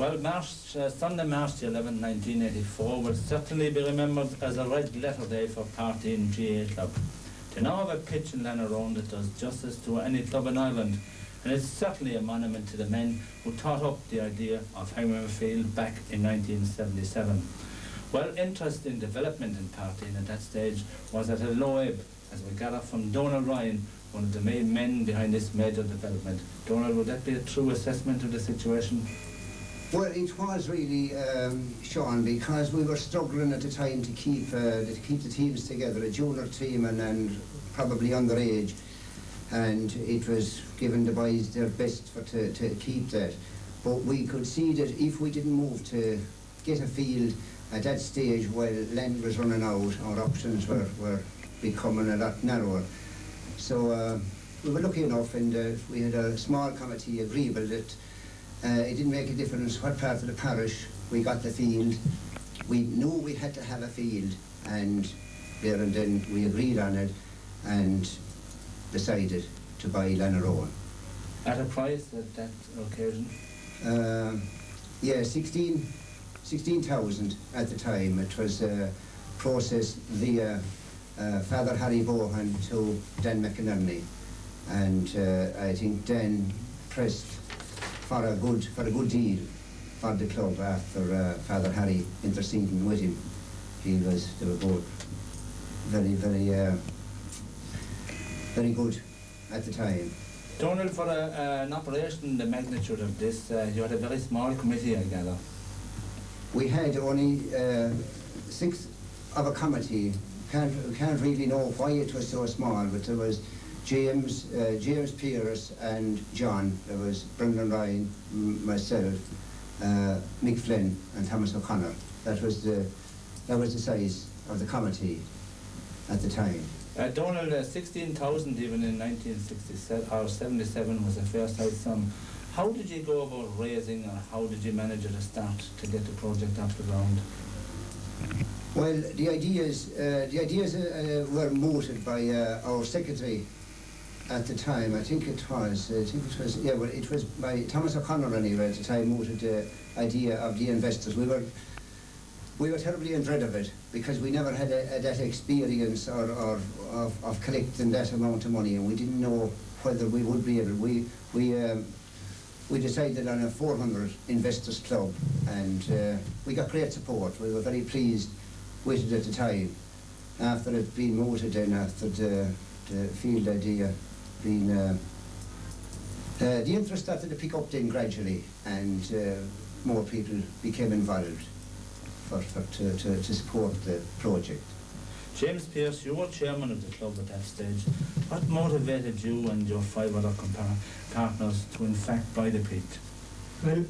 Well, Sunday, March the 11th, 1984 will certainly be remembered as a red letter day for Partine GAA Club. To now have a pitch in Lanarone that does justice to any club in Ireland, and it's certainly a monument to the men who thought up the idea of having a field back in 1977. Well, interest in development in Partine at that stage was at a low ebb, as we gather from Donald Ryan, one of the main men behind this major development. Donald, would that be a true assessment of the situation? Well, it was really, Sean, because we were struggling at the time to keep the teams together, a junior team and probably underage, and it was giving the boys their best to keep that. But we could see that if we didn't move to get a field at that stage while land was running out, our options were becoming a lot narrower. So we were lucky enough, and we had a small committee agreeable that it didn't make a difference what part of the parish we got the field. We knew we had to have a field, and there and then we agreed on it and decided to buy Lanarone. At a price at that occasion? Yeah, 16,000 at the time. It was processed via Father Harry Bohan to Dan McInerney, and I think Dan pressed for a good deal for the club after Father Harry interceding with him. They were both very good at the time. Donald, for an operation the magnitude of this, you had a very small committee, I gather. We had only 6 of a committee. Can't really know why it was so small, but there was James Pearce and John. There was Brendan Ryan, myself, Mick Flynn and Thomas O'Connor. That was the size of the committee at the time. Donald, 16,000 even in 1967 or 77 was a fair size sum. How did you go about raising, or how did you manage at a start to get the project off the ground? Well, the ideas were mooted by our secretary at the time. It was by Thomas O'Connor anyway at the time, mooted the idea of the investors. We were terribly in dread of it, because we never had that experience of collecting that amount of money, and we didn't know whether we would be able. We decided on a 400 investors club, and we got great support. We were very pleased with it at the time. After it being mooted, and after the field idea being, the interest started to pick up then gradually, and more people became involved to support the project. James Pearce, you were chairman of the club at that stage. What motivated you and your 5 other partners to in fact buy the pit? Well,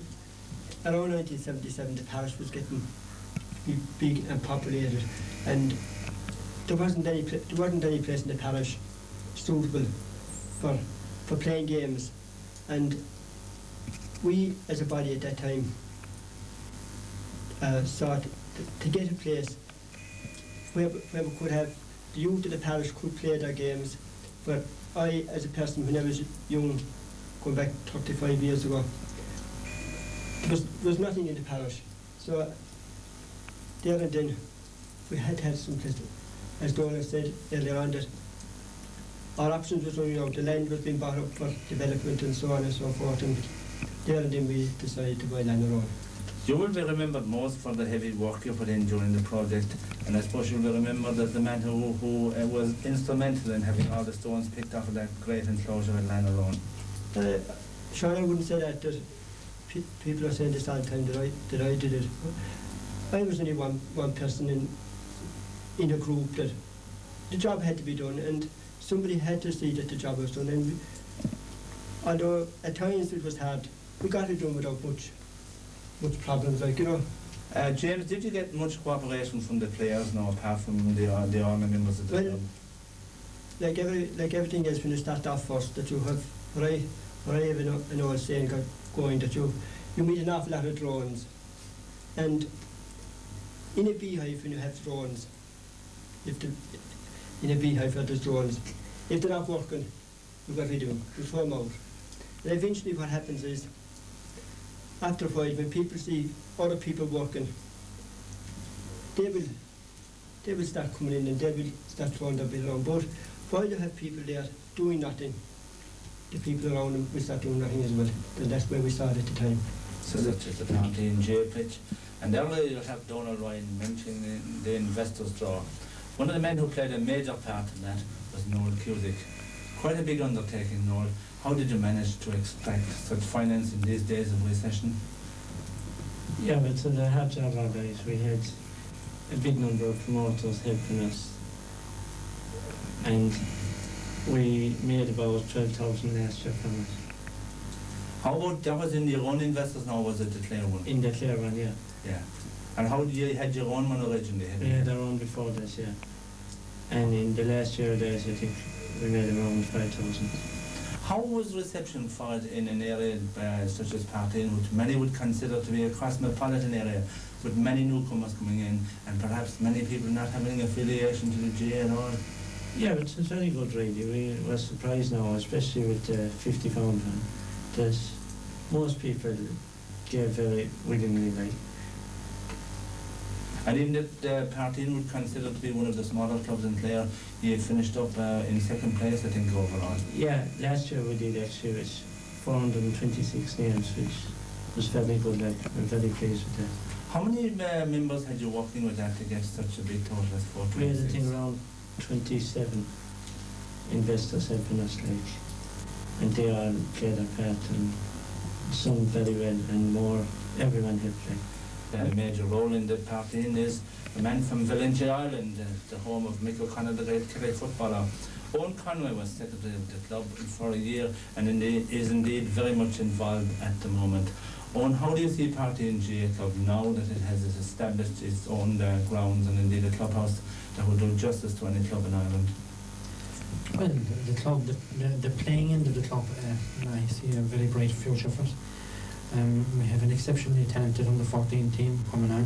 around 1977 the parish was getting big and populated, and there wasn't any place in the parish suitable for playing games, and we as a body at that time sought to get a place where we could have the youth of the parish could play their games. But I, as a person, when I was young, going back 35 years ago, there was nothing in the parish. So there and then we had to have some place, as Donald said earlier on, that our options was running out. The land was being bought up for development and so on and so forth, and there and then we decided to buy Lanarone. You will be remembered most for the heavy work you put in during the project, and I suppose you'll be remembered as the man who was instrumental in having all the stones picked off of that great enclosure at Lanarone. Sure, I wouldn't say that people are saying this all the time that I did it. I was only one person in a group that the job had to be done, and somebody had to see that the job was done. And although at times it was hard, we got it done without much problems, like, you know. James, did you get much cooperation from the players now, apart from the army members of the club? Like everything else, when you start off first, that you have, what I have an old saying going, that you meet an awful lot of drones, and in a beehive when you have drones, in a beehive where there's drones, if they're not working, what do? You throw them out. And eventually what happens is, after a while, when people see other people working, they will start coming in and they will start throwing their bill around. But while you have people there doing nothing, the people around them will start doing nothing as well. And that's where we started at the time. So such as the Partine J pitch. And earlier you have Donald Ryan mentioning the investors draw. One of the men who played a major part in that was Noel Cusick. Quite a big undertaking, Noel. How did you manage to extract such finance in these days of recession? Yeah, but so the hard job our guys. We had a big number of promoters helping us, and we made about 12,000 last year from it. How about, that was in your own investors now, was it the Clare one? In the Clare one, yeah. Yeah. And how did you had your own one originally? We had our own before this, yeah. And in the last year there, I think we made around 5,000. How was reception for it in an area such as Partine, which many would consider to be a cosmopolitan area, with many newcomers coming in, and perhaps many people not having affiliation to the GA at all? Yeah, but it's very good really. We were surprised now, especially with the 50 pound one, that most people gave very willingly, like. And even if Partine would consider to be one of the smaller clubs in Clare, you finished up in second place, I think, overall. Yeah, last year we did actually with 426 names, which was very good, like, I'm very pleased with that. How many members had you working with that to get such a big total as 426? We had, I think, around 27 investors helping us, like, and they all played their part, and some very well, and more, everyone helped, like. A major role in the Partine is a man from Valentia Island, the home of Mick O'Connor, the great Kerry footballer. Owen Conway was secretary of the club for a year and is indeed very much involved at the moment. Owen, how do you see Partine GA Club now that it has established its own grounds and indeed a clubhouse that will do justice to any club in Ireland? Well, the club, the playing end of the club, I see a very bright future for it. We have an exceptionally talented under-14 team coming on.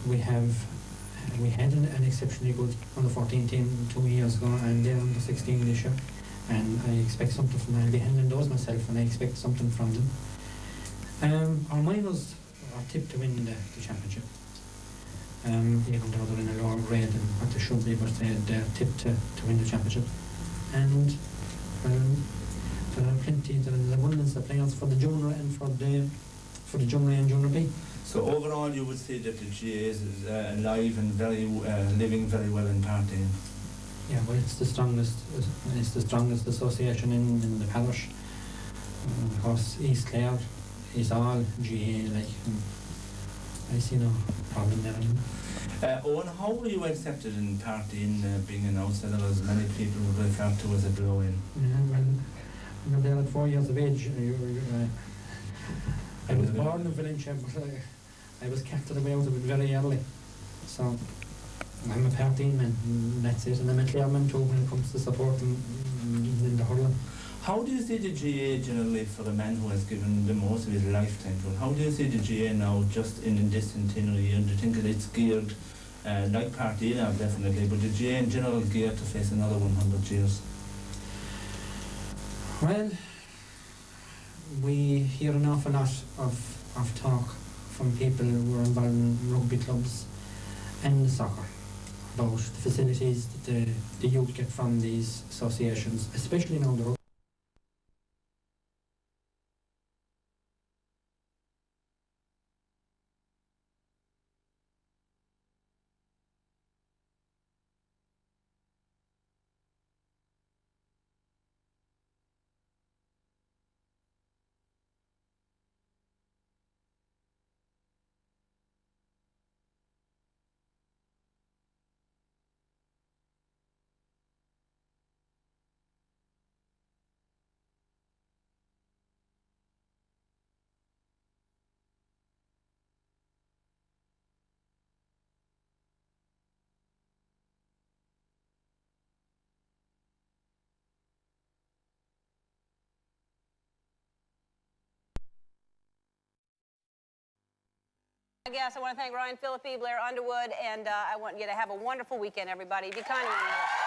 We had an exceptionally good under-14 team 2 years ago, and they're under-16 this year. And I expect something from them. I'll be handling those myself, and I expect something from them. Our minors are tipped to win the championship. Even though they're in a lower grade than what they should be, but they're tipped to win the championship. And there are plenty, there is abundance of players for the junior and for the junior and junior B. So overall you would say that the GA is alive and very living very well in Partine? Yeah, well, it's the strongest association in the parish. Of course, East Clare is all GA, like, I see no problem there. Owen, how were you accepted in Partine, being an outsider, as many people would refer to as a blow-in? Well, there at 4 years of age, I was born in Valentia, but I was carted away out of it very early. So I'm a Partine man, and that's it. And I'm a Clare man too when it comes to supporting in the hurling. How do you see the GA generally for a man who has given the most of his lifetime to it? How do you see the GA now just in this centenary year? Do you think that it's geared, like Partine now definitely, but the GA in general geared to face another 100 years? Well, we hear an awful lot of talk from people who are involved in rugby clubs and soccer about the facilities that the youth get from these associations, especially now the rugby. I want to thank Ryan Phillippe, Blair Underwood, and I want you to have a wonderful weekend, everybody. Be kind to one another.